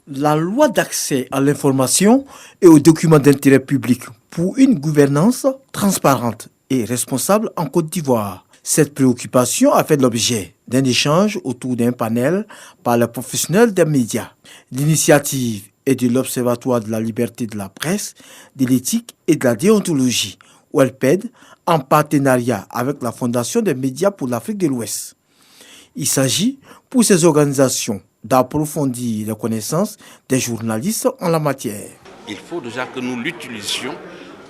La loi d'accès à l'information et aux documents d'intérêt public pour une gouvernance transparente et responsable en Côte d'Ivoire. Cette préoccupation a fait l'objet d'un échange autour d'un panel par les professionnels des médias. L'initiative est de l'Observatoire de la liberté de la presse, de l'éthique et de la déontologie, OLPED, en partenariat avec la Fondation des médias pour l'Afrique de l'Ouest. Il s'agit pour ces organisations d'approfondir les connaissances des journalistes en la matière. Il faut déjà que nous l'utilisions,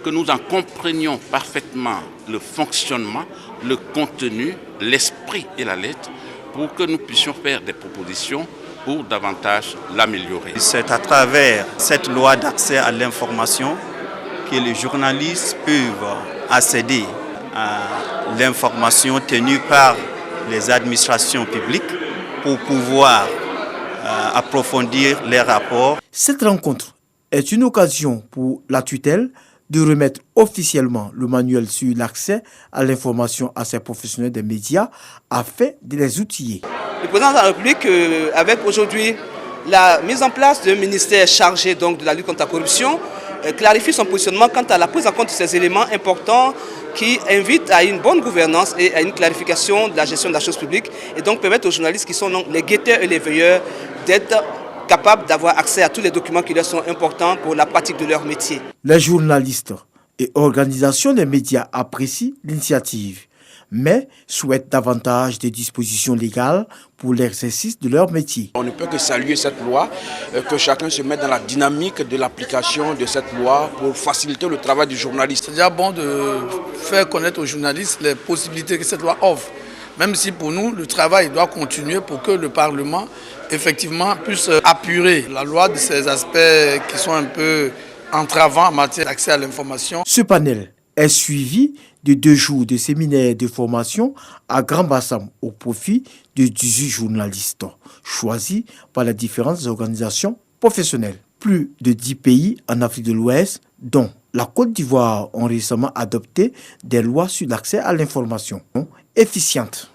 que nous en comprenions parfaitement le fonctionnement, le contenu, l'esprit et la lettre, pour que nous puissions faire des propositions pour davantage l'améliorer. C'est à travers cette loi d'accès à l'information que les journalistes peuvent accéder à l'information tenue par les administrations publiques pour pouvoir approfondir les rapports. Cette rencontre est une occasion pour la tutelle de remettre officiellement le manuel sur l'accès à l'information à ces professionnels des médias afin de les outiller. Le président de la République, avec aujourd'hui la mise en place d'un ministère chargé donc de la lutte contre la corruption, clarifie son positionnement quant à la prise en compte de ces éléments importants qui invitent à une bonne gouvernance et à une clarification de la gestion de la chose publique et donc permettent aux journalistes qui sont donc les guetteurs et les veilleurs d'être capables d'avoir accès à tous les documents qui leur sont importants pour la pratique de leur métier. Les journalistes et organisations des médias apprécient l'initiative, mais souhaitent davantage de dispositions légales pour l'exercice de leur métier. On ne peut que saluer cette loi, que chacun se mette dans la dynamique de l'application de cette loi pour faciliter le travail du journaliste. C'est déjà bon de faire connaître aux journalistes les possibilités que cette loi offre, même si pour nous, le travail doit continuer pour que le Parlement effectivement puisse apurer la loi de ces aspects qui sont un peu entravants en matière d'accès à l'information. Ce panel est suivi de 2 jours de séminaires de formation à Grand-Bassam au profit de 18 journalistes choisis par les différentes organisations professionnelles. Plus de 10 pays en Afrique de l'Ouest, dont la Côte d'Ivoire, ont récemment adopté des lois sur l'accès à l'information efficientes.